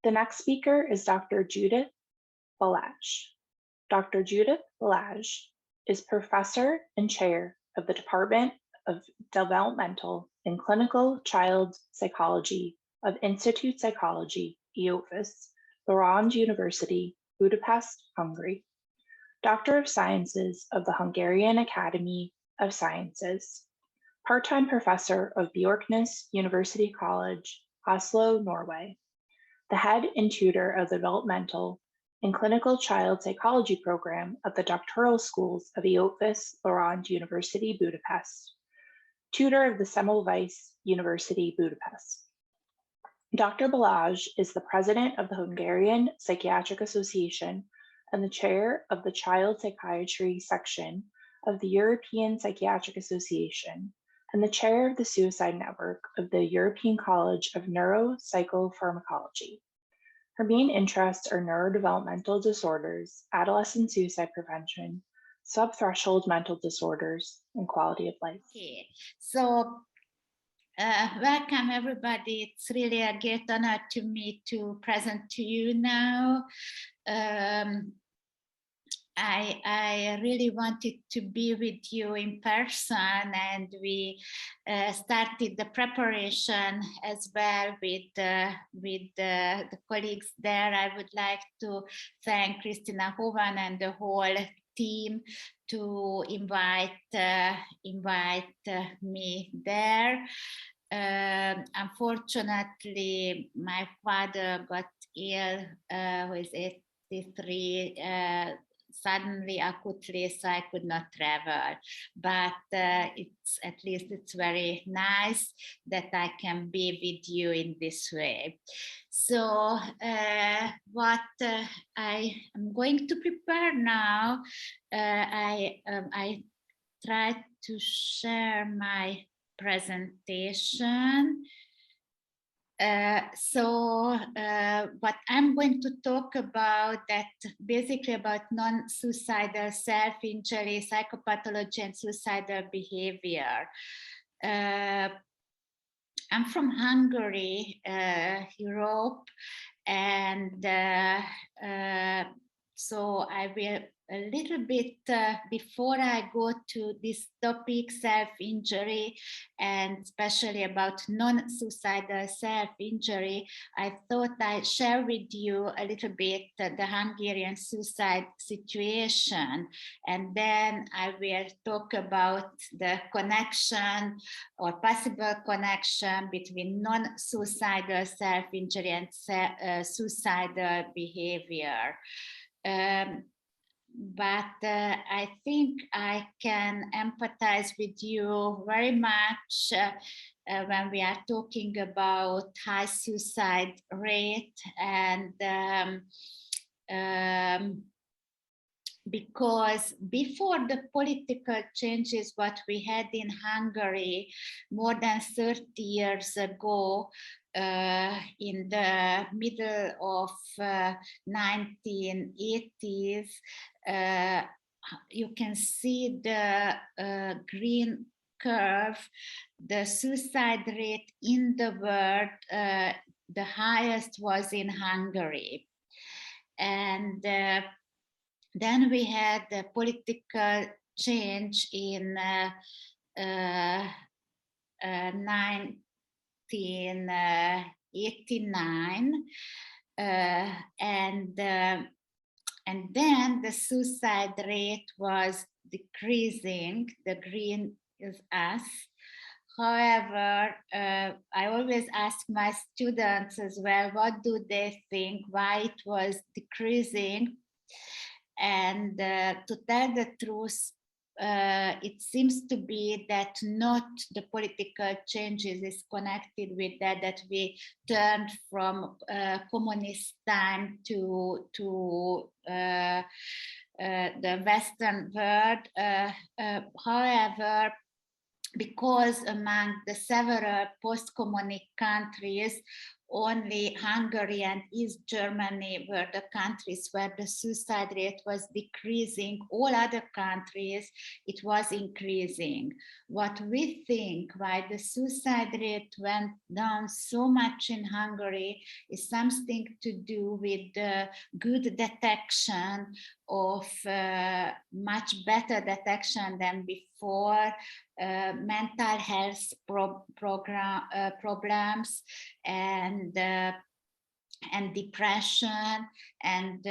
The next speaker is Dr. Judit Balasz. Dr. Judit Balasz is professor and chair of the Department of Developmental and Clinical Child Psychology of Institute Psychology, Eotvos, Lorand University, Budapest, Hungary. Doctor of Sciences of the Hungarian Academy of Sciences, part-time professor of Bjørknes University College, Oslo, Norway, the head and tutor of the Developmental and Clinical Child Psychology program of the doctoral schools of Eotvos, Lorand University, Budapest, tutor of the Semmelweis University, Budapest. Dr. Balazs is the president of the Hungarian Psychiatric Association and the chair of the Child Psychiatry Section of the European Psychiatric Association and the chair of the Suicide Network of the European College of Neuropsychopharmacology. Her main interests are neurodevelopmental disorders, adolescent suicide prevention, subthreshold mental disorders, and quality of life. Okay, so welcome everybody. It's really a great honor to me to present to you now. I really wanted to be with you in person, and we started the preparation as well with the colleagues there. I would like to thank Christina Hovan and the whole team to invite me there. Unfortunately, my father got ill, who is 83, suddenly, acutely, so I could not travel. But it's very nice that I can be with you in this way. So what I am going to prepare now, I tried to share my presentation. What I'm going to talk about, that basically about non-suicidal self-injury, psychopathology, and suicidal behavior. I'm from Hungary, Europe, and so I will a little bit before I go to this topic, self-injury, and especially about non-suicidal self-injury, I thought I'd share with you a little bit the Hungarian suicide situation, and then I will talk about the connection or possible connection between non-suicidal self-injury and suicidal behavior. But I think I can empathize with you very much when we are talking about high suicide rate, and because before the political changes what we had in Hungary more than 30 years ago, in the middle of 1980s, you can see the green curve, the suicide rate in the world, the highest was in Hungary. And then we had the political change in 1989, and then the suicide rate was decreasing. The green is us. However, I always ask my students as well, what do they think, why it was decreasing? And to tell the truth, it seems to be that not the political changes is connected with that, that we turned from communist time to the Western world. However, because among the several post-communist countries, only Hungary and East Germany were the countries where the suicide rate was decreasing. All other countries, it was increasing. What we think why the suicide rate went down so much in Hungary is something to do with the good detection of much better detection than before, mental health problems and depression and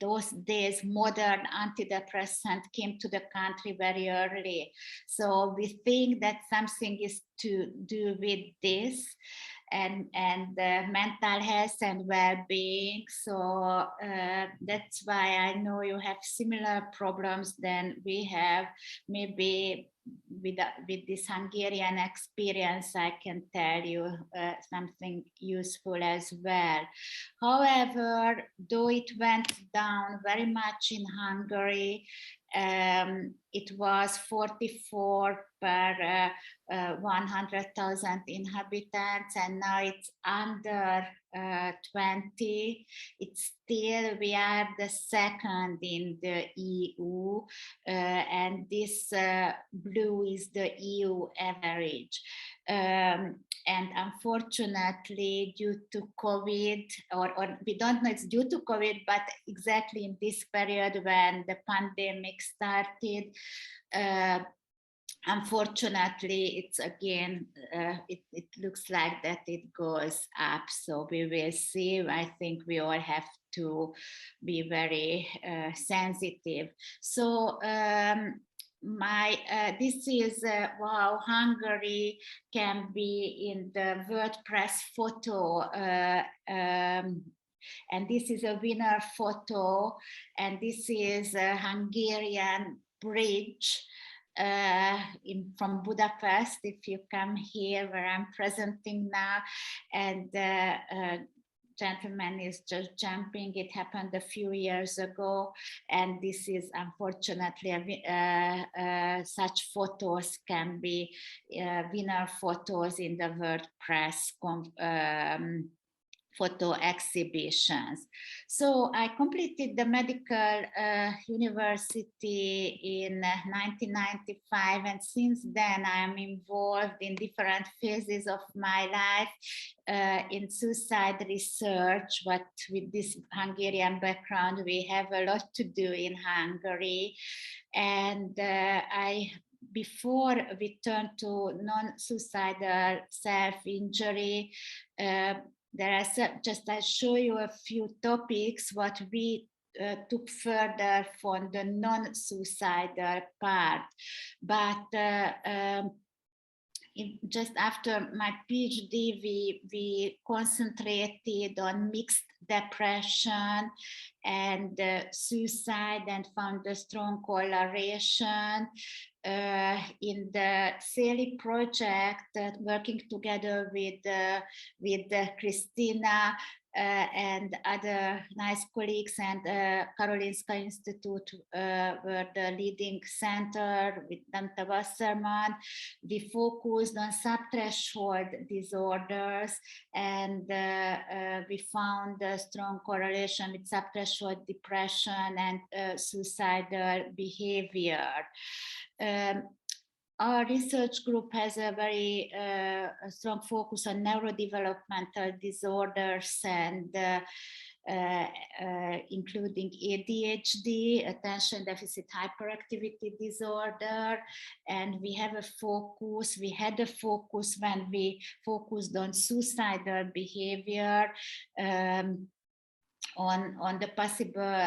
those days modern antidepressant came to the country very early. So we think that something is to do with this and mental health and well-being. So that's why I know you have similar problems than we have. Maybe with this Hungarian experience, I can tell you something useful as well. However, though it went down very much in Hungary, it was 44 per 100,000 inhabitants, and now it's under 20. It's still, we are the second in the EU, and this blue is the EU average. And unfortunately, due to COVID, or we don't know it's due to COVID, but exactly in this period when the pandemic started, unfortunately, it's again, it looks like that it goes up. So we will see. I think we all have to be very sensitive. So this is how Hungary can be in the WordPress photo, and this is a winner photo, and this is a Hungarian bridge from Budapest, if you come here where I'm presenting now, and gentleman is just jumping. It happened a few years ago, and this is unfortunately such photos can be winner photos in the WordPress photo exhibitions. So I completed the medical university in 1995, and since then I am involved in different phases of my life in suicide research. But with this Hungarian background, we have a lot to do in Hungary, and before we turn to non-suicidal self-injury, I'll show you a few topics what we took further from the non-suicidal part. But just after my PhD, we concentrated on mixed depression and suicide, and found a strong correlation. In the SELI project, working together with Christina and other nice colleagues, and Karolinska Institute were the leading center with Dante Wasserman. We focused on subthreshold disorders, and we found a strong correlation with subthreshold depression and suicidal behavior. Our research group has a very strong focus on neurodevelopmental disorders, and including ADHD, attention deficit hyperactivity disorder. And we had a focus when we focused on suicidal behavior, on the possible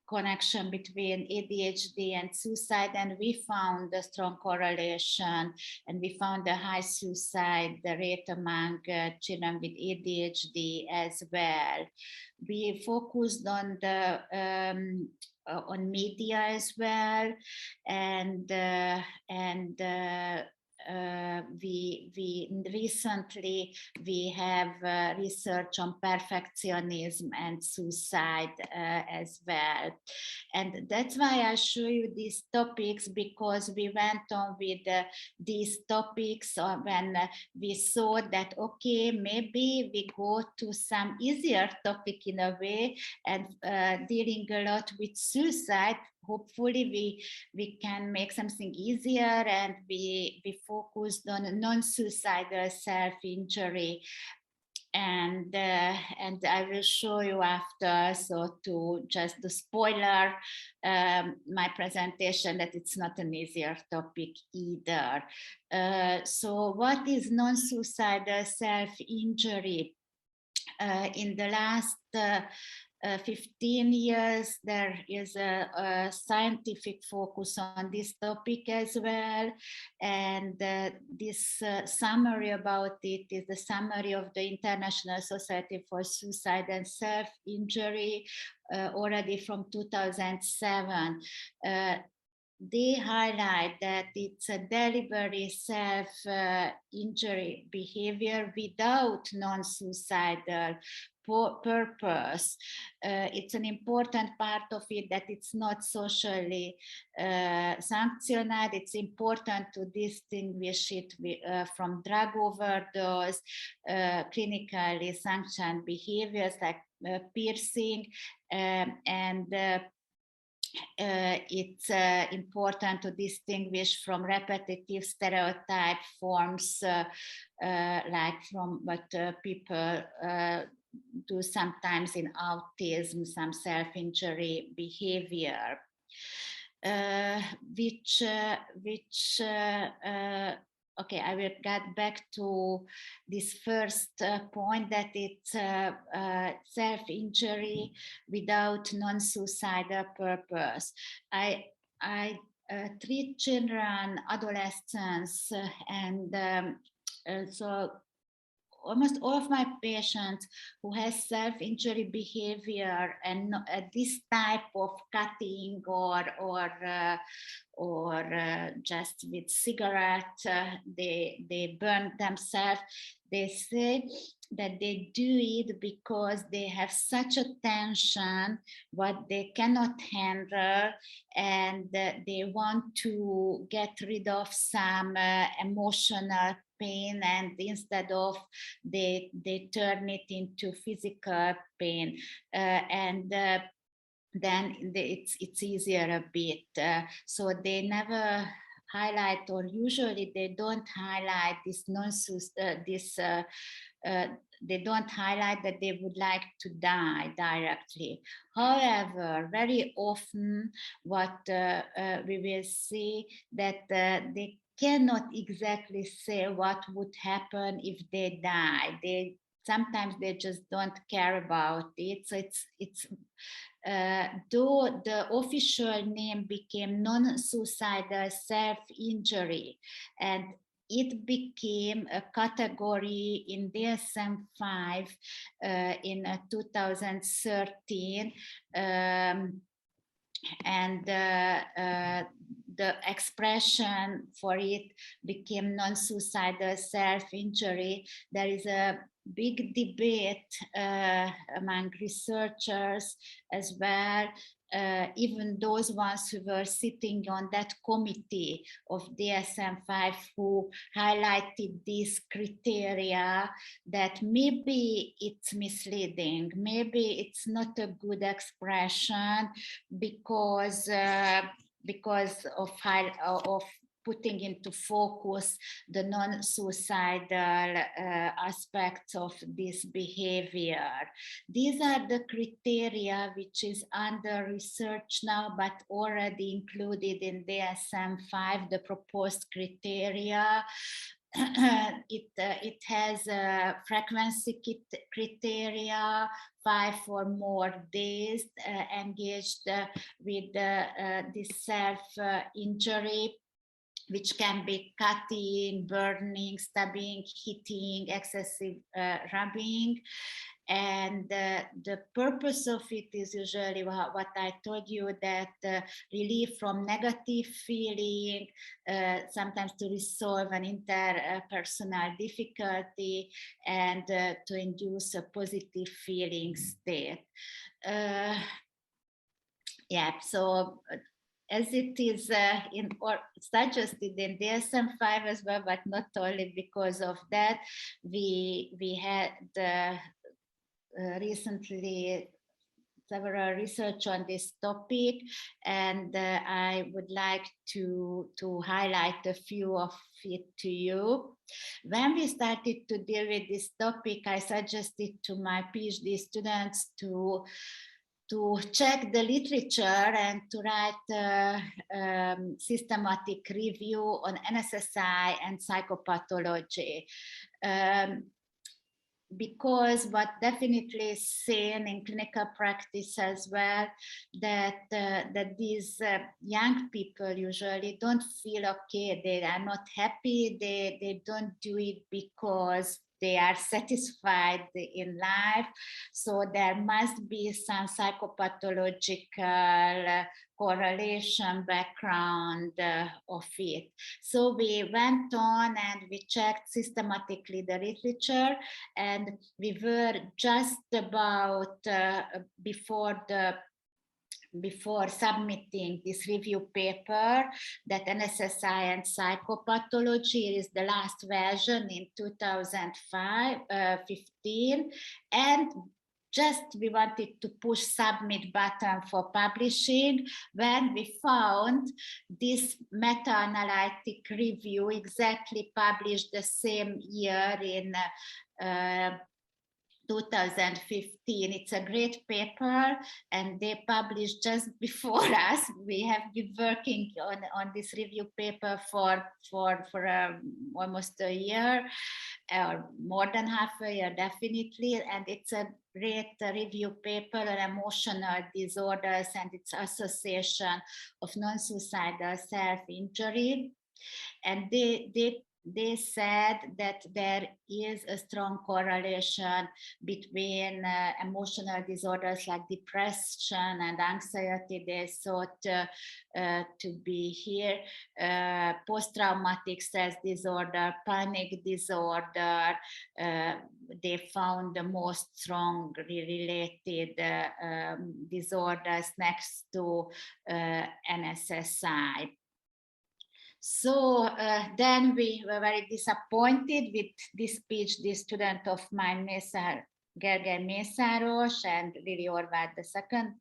connection between ADHD and suicide, and we found a strong correlation, and we found a high suicide rate among children with ADHD as well. We focused on the on media as well, and we recently have research on perfectionism and suicide as well, and that's why I show you these topics, because we went on with these topics when we saw that okay, maybe we go to some easier topic in a way, and dealing a lot with suicide. Hopefully we can make something easier, and we focused on non-suicidal self-injury, and I will show you after, so to just the spoiler my presentation, that it's not an easier topic either. So what is non-suicidal self-injury? In the last 15 years, there is a scientific focus on this topic as well. And this summary about it is the summary of the International Society for Suicide and Self-Injury already from 2007. They highlight that it's a deliberate self-injury behavior without non-suicidal purpose. It's an important part of it that it's not socially sanctioned. It's important to distinguish it from drug overdose, clinically sanctioned behaviors like piercing, and it's important to distinguish from repetitive stereotype forms like from what people do sometimes in autism, some self-injury behavior, okay, I will get back to this first point, that it's self-injury without non-suicidal purpose. I treat children, adolescents, and so almost all of my patients who has self-injury behavior and this type of cutting or just with cigarette, they burn themselves. They say that they do it because they have such a tension what they cannot handle, and they want to get rid of some emotional pain, and instead of they turn it into physical pain, and then it's easier a bit. So they never highlight, or usually they don't highlight this they don't highlight that they would like to die directly. However, very often what we will see that they cannot exactly say what would happen if they die. Sometimes they just don't care about it. So it's though the official name became non-suicidal self-injury, and it became a category in DSM-5 in 2013, and the expression for it became non-suicidal self-injury. There is a big debate among researchers as well, even those ones who were sitting on that committee of DSM-5 who highlighted these criteria, that maybe it's misleading, maybe it's not a good expression because of putting into focus the non-suicidal aspects of this behavior. These are the criteria which is under research now, but already included in DSM-5, the proposed criteria. It has a frequency criteria, 5 or more days engaged with this self-injury, which can be cutting, burning, stabbing, hitting, excessive rubbing. And the purpose of it is usually what I told you, that relief from negative feeling, sometimes to resolve an interpersonal difficulty, and to induce a positive feeling state. Yeah, so as it is or suggested in DSM-5 as well, but not only because of that, we had recently several research on this topic, and I would like to highlight a few of it to you. When we started to deal with this topic, I suggested to my PhD students to check the literature and to write a systematic review on NSSI and psychopathology. Because what definitely is seen in clinical practice as well, that these young people usually don't feel okay, they are not happy, they don't do it because they are satisfied in life. So there must be some psychopathological correlation background of it. So we went on and we checked systematically the literature, and we were just about before submitting this review paper, that NSSI and psychopathology is the last version in 2015, and just we wanted to push submit button for publishing when we found this meta-analytic review exactly published the same year in 2015. It's a great paper, and they published just before us. We have been working on this review paper for almost a year, or more than half a year, definitely. And it's a great review paper on emotional disorders and its association of non-suicidal self-injury. And they said that there is a strong correlation between emotional disorders like depression and anxiety. They thought to be here, post-traumatic stress disorder, panic disorder. They found the most strongly related disorders next to NSSI. So then we were very disappointed with this PhD student of mine, Gergely Mészáros, and Lili Orváth II,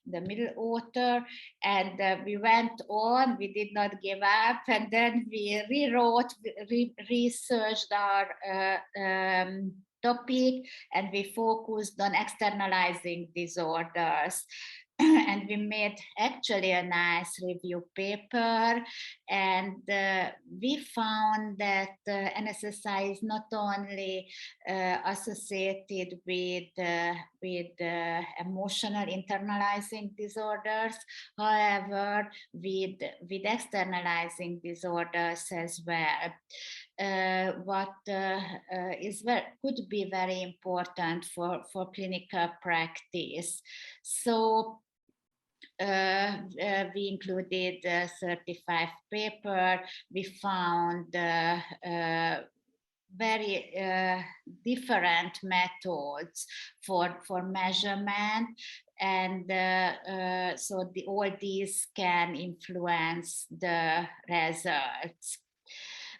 the middle author. And we went on, we did not give up. And then we rewrote, researched our topic, and we focused on externalizing disorders. And we made actually a nice review paper, and we found that NSSI is not only associated with emotional internalizing disorders, however, with externalizing disorders as well. What could be very important for clinical practice. So we included 35 papers. We found very different methods for measurement, and so all these can influence the results.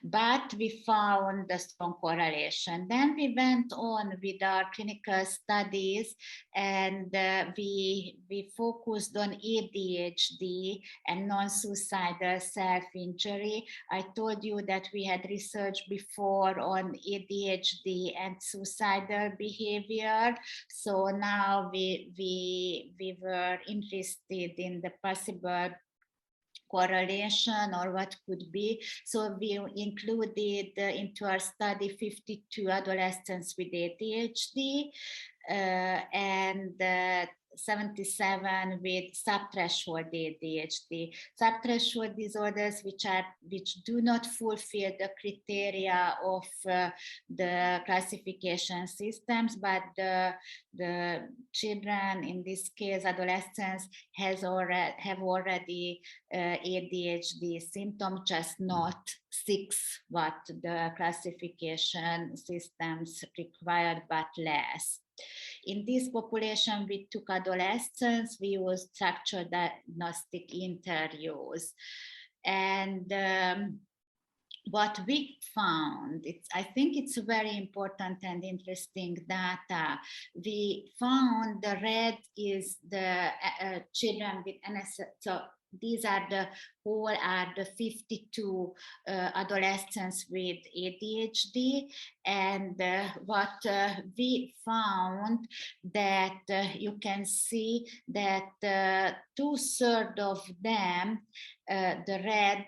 But we found a strong correlation. Then we went on with our clinical studies, and we focused on ADHD and non-suicidal self-injury. I told you that we had research before on ADHD and suicidal behavior. So now we were interested in the possible correlation or what could be. So we included into our study 52 adolescents with ADHD, and 77 with subthreshold ADHD. Subthreshold disorders which do not fulfill the criteria of the classification systems, but the children, in this case adolescents, have already ADHD symptoms, just not 6 what the classification systems required, but less. In this population, we took adolescents, we used structured diagnostic interviews. And what we found, I think it's very important and interesting data. We found the red is the children with NSSI. So these are the 52 adolescents with ADHD, and what we found that you can see that 2/3 of them, the red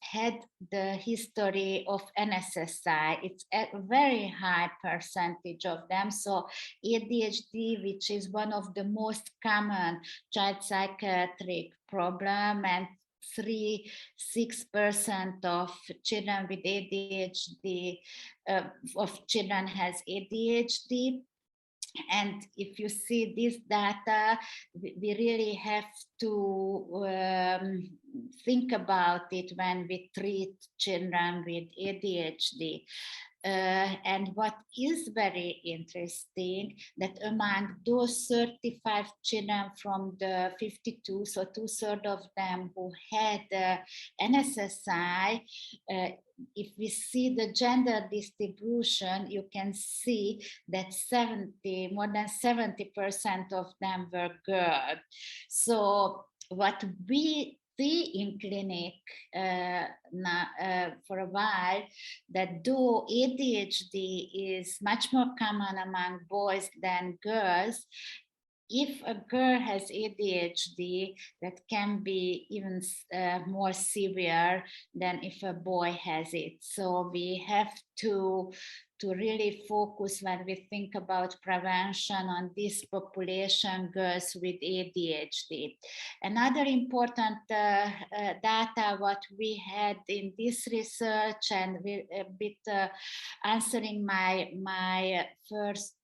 had the history of NSSI. It's a very high percentage of them. So ADHD, which is one of the most common child psychiatric problem, and 6% of children with ADHD, of children has ADHD. And if you see this data, we really have to think about it when we treat children with ADHD. And what is very interesting, that among those 35 children from the 52, so 2/3 of them who had NSSI, if we see the gender distribution, you can see that more than 70% of them were girls. So what we see in clinic for a while, that though ADHD is much more common among boys than girls, if a girl has ADHD, that can be even more severe than if a boy has it. So we have to really focus when we think about prevention on this population, girls with ADHD. Another important data what we had in this research, and a bit answering my first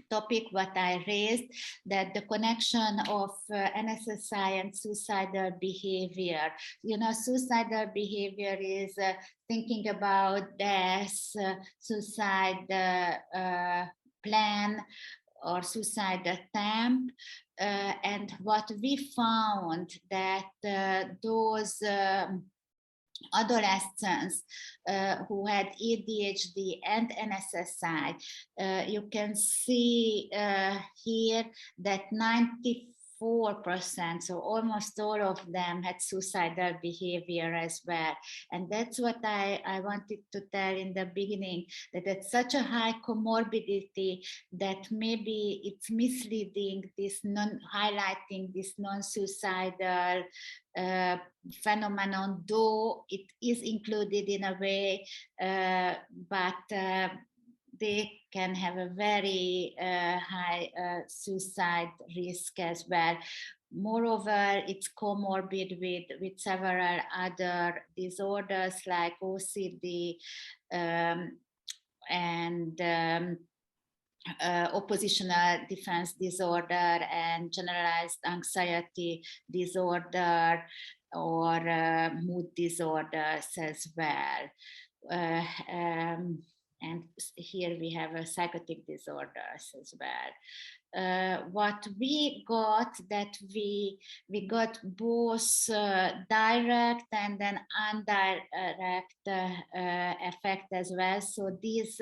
topic what I raised, that the connection of NSSI and suicidal behavior. You know, suicidal behavior is thinking about death, suicide plan, or suicide attempt. And what we found that those adolescents who had ADHD and NSSI, you can see here that 94%, so almost all of them, had suicidal behavior as well. And that's what I wanted to tell in the beginning, that it's such a high comorbidity that maybe it's misleading, highlighting this non-suicidal phenomenon, though it is included in a way, but they can have a very high suicide risk as well. Moreover, it's comorbid with several other disorders like OCD and oppositional defense disorder and generalized anxiety disorder, or mood disorders as well. And here we have psychotic disorders as well. What we got, that we got both direct and then indirect effect as well. So these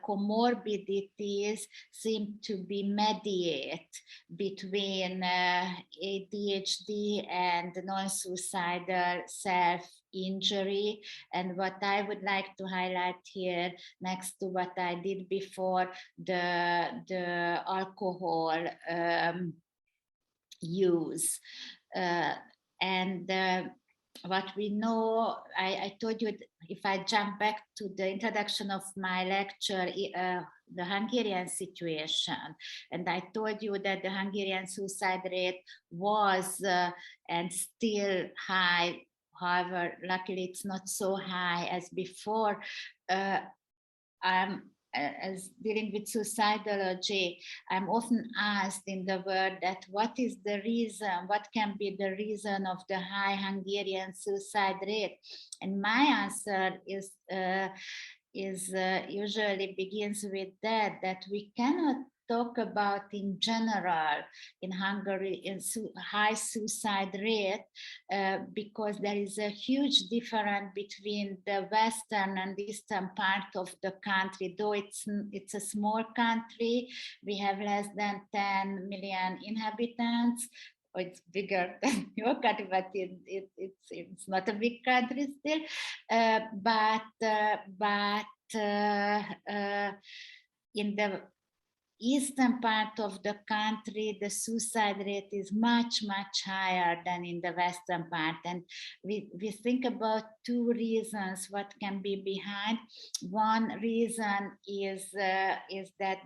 comorbidities seem to be mediate between ADHD and non-suicidal self-injury. And what I would like to highlight here, next to what I did before, the alcohol use. And what we know, I told you, if I jump back to the introduction of my lecture, the Hungarian situation, and I told you that the Hungarian suicide rate was and still high. However, luckily it's not so high as before. As dealing with suicidology, I'm often asked in the world that what is the reason, what can be the reason of the high Hungarian suicide rate? And my answer is usually begins with that we cannot talk about in general in Hungary in high suicide rate because there is a huge difference between the western and eastern part of the country. Though it's a small country, we have less than 10 million inhabitants. It's bigger than your country, but it's not a big country still. In the eastern part of the country, the suicide rate is much, much higher than in the western part. And we think about two reasons what can be behind. One reason is that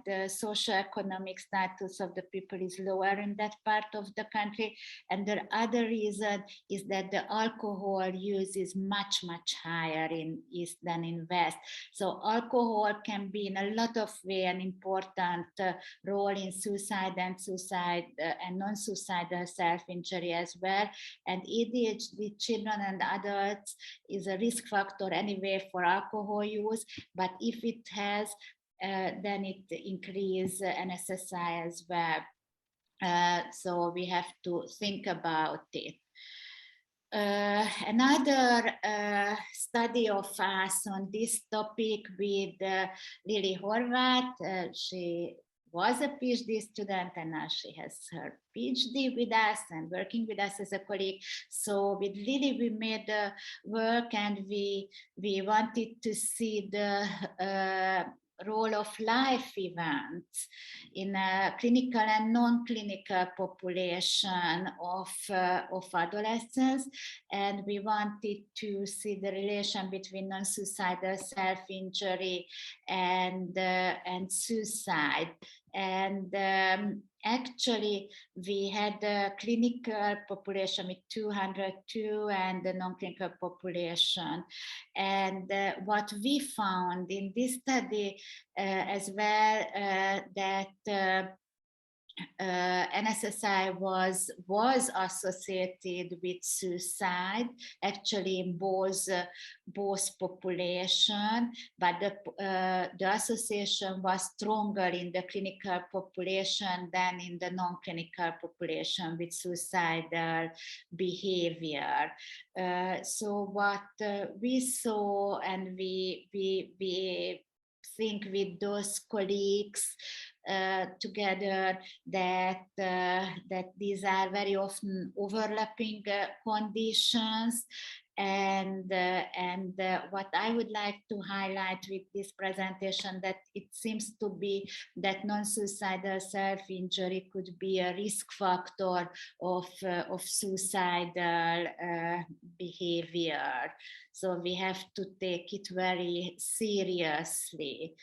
the socioeconomic status of the people is lower in that part of the country. And the other reason is that the alcohol use is much, much higher in east than in west. So alcohol can be in a lot of ways an important role in suicide and non-suicidal self-injury as well. And ADHD children and adults is a risk factor anyway for alcohol use, but if it has, then it increases NSSI as well. So we have to think about it. Another study of us on this topic with Lily Horvath. She was a PhD student and now she has her PhD with us and working with us as a colleague. So with Lily we made work and we wanted to see the role of life events in a clinical and non-clinical population of adolescents, and we wanted to see the relation between non-suicidal self-injury and suicide. And actually, we had a clinical population with 202 and a non-clinical population. And what we found in this study as well, that NSSI was associated with suicide, actually in both population, but the association was stronger in the clinical population than in the non-clinical population with suicidal behavior. So what we saw, and we think with those colleagues together that these are very often overlapping conditions. And what I would like to highlight with this presentation, that it seems to be that non-suicidal self-injury could be a risk factor of suicidal behavior. So we have to take it very seriously.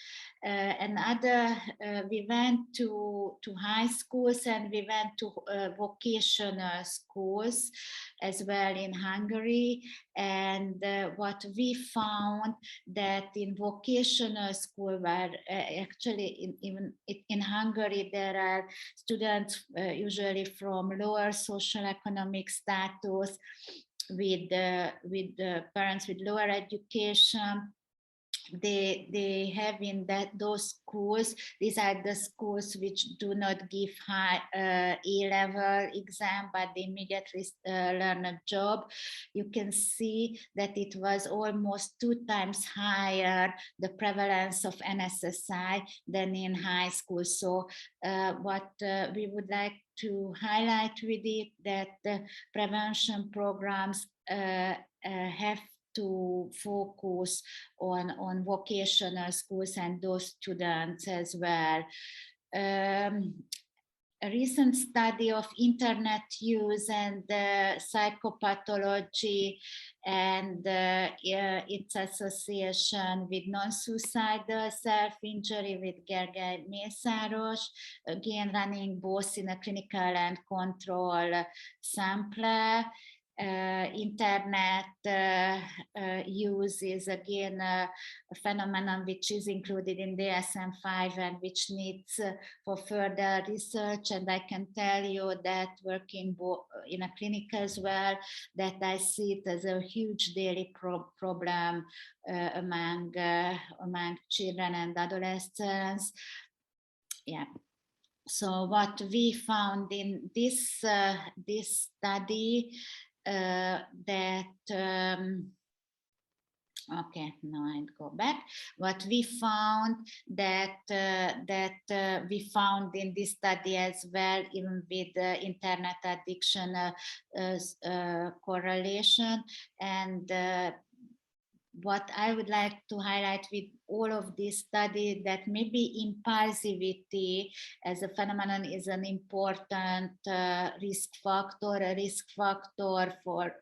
We went to high schools and we went to vocational schools as well in Hungary. And what we found that in vocational school, where actually in Hungary there are students usually from lower socioeconomic status, with parents with lower education. They have in those schools, these are the schools which do not give high A-level exam, but they immediately learn a job. You can see that it was almost 2 times higher, the prevalence of NSSI, than in high school. So what we would like to highlight with it, that the prevention programs have to focus on vocational schools and those students as well. a recent study of internet use and psychopathology and its association with non-suicidal self-injury with Gergely Mészáros, again running both in a clinical and control sample. Internet use is again a phenomenon which is included in the DSM-5 and which needs for further research. And I can tell you that working in a clinic as well, that I see it as a huge daily problem among children and adolescents. Yeah. So what we found in this study okay, now I'll go back. What we found we found in this study as well, even with internet addiction correlation. And what I would like to highlight with all of this study, that maybe impulsivity as a phenomenon is an important risk factor. A risk factor for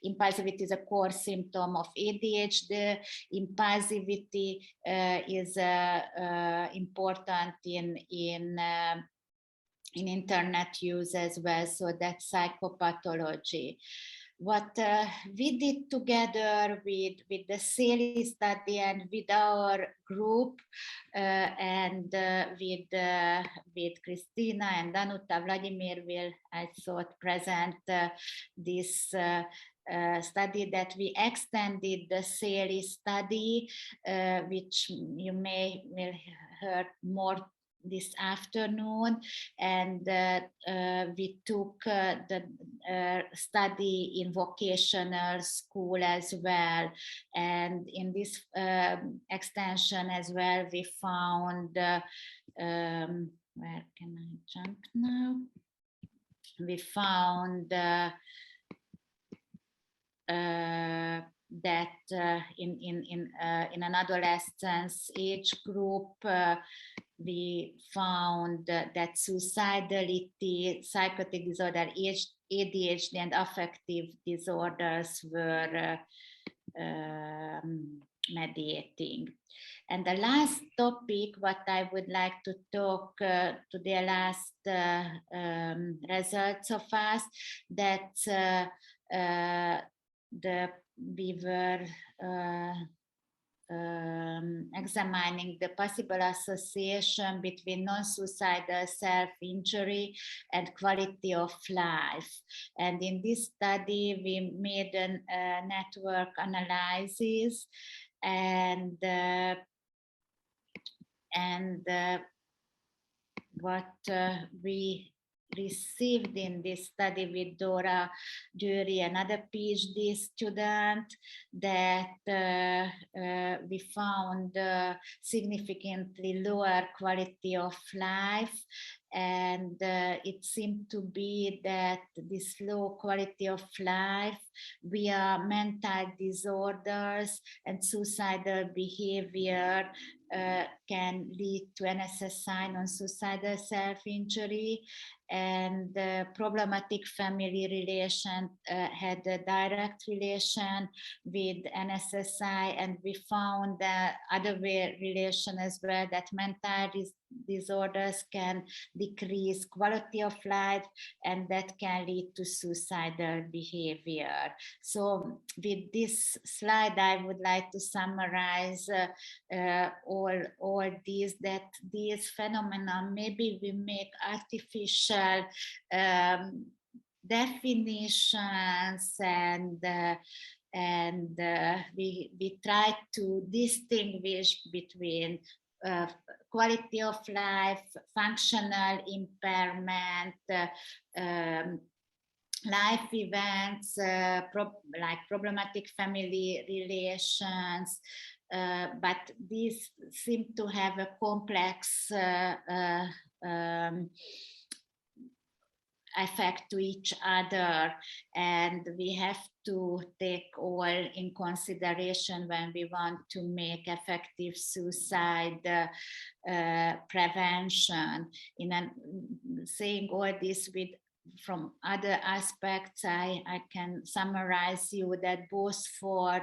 impulsivity is a core symptom of ADHD. Impulsivity is important in internet use as well. So that's psychopathology. What we did together with the SALI study and with our group and with Christina and Danuta, Vladimir will, I thought, present this study, that we extended the SALI study, which you will hear more this afternoon, and we took the study in vocational school as well. And in this extension as well, we found, where can I jump now? We found that in an adolescence age group, we found that suicidality, psychotic disorder, ADHD, and affective disorders were mediating. And the last topic, what I would like to talk to the last results of us, that we were examining the possible association between non-suicidal self-injury and quality of life. And in this study, we made a network analysis, and what we received in this study with Dora Dury, another PhD student, that we found significantly lower quality of life. And it seemed to be that this low quality of life via mental disorders and suicidal behavior can lead to NSSI, non-suicidal self-injury, and problematic family relation had a direct relation with NSSI, and we found other relation as well, that mental disorders can decrease quality of life, and that can lead to suicidal behavior. So with this slide, I would like to summarize all these, that these phenomena, maybe we make artificial definitions, and we try to distinguish between quality of life, functional impairment, life events, like problematic family relations, but these seem to have a complex affect to each other, and we have to take all in consideration when we want to make effective suicide prevention. Saying all this from other aspects, I can summarize you that both for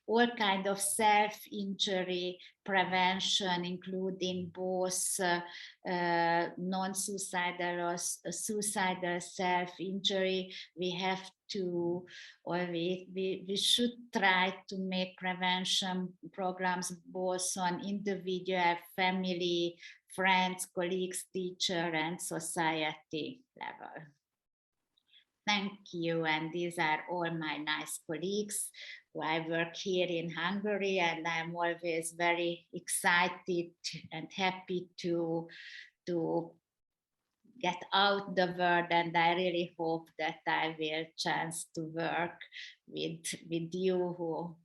all kind of self-injury prevention, including both non-suicidal or suicidal self-injury, we have to, or we should try to make prevention programs both on individual, family, friends, colleagues, teacher, and society level. Thank you, and these are all my nice colleagues who I work here in Hungary, and I'm always very excited and happy to get out the word, and I really hope that I will chance to work with you who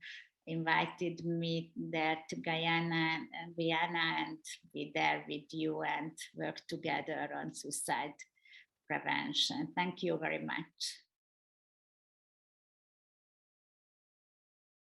invited me there to Guyana and Vienna, and be there with you and work together on suicide prevention. Thank you very much.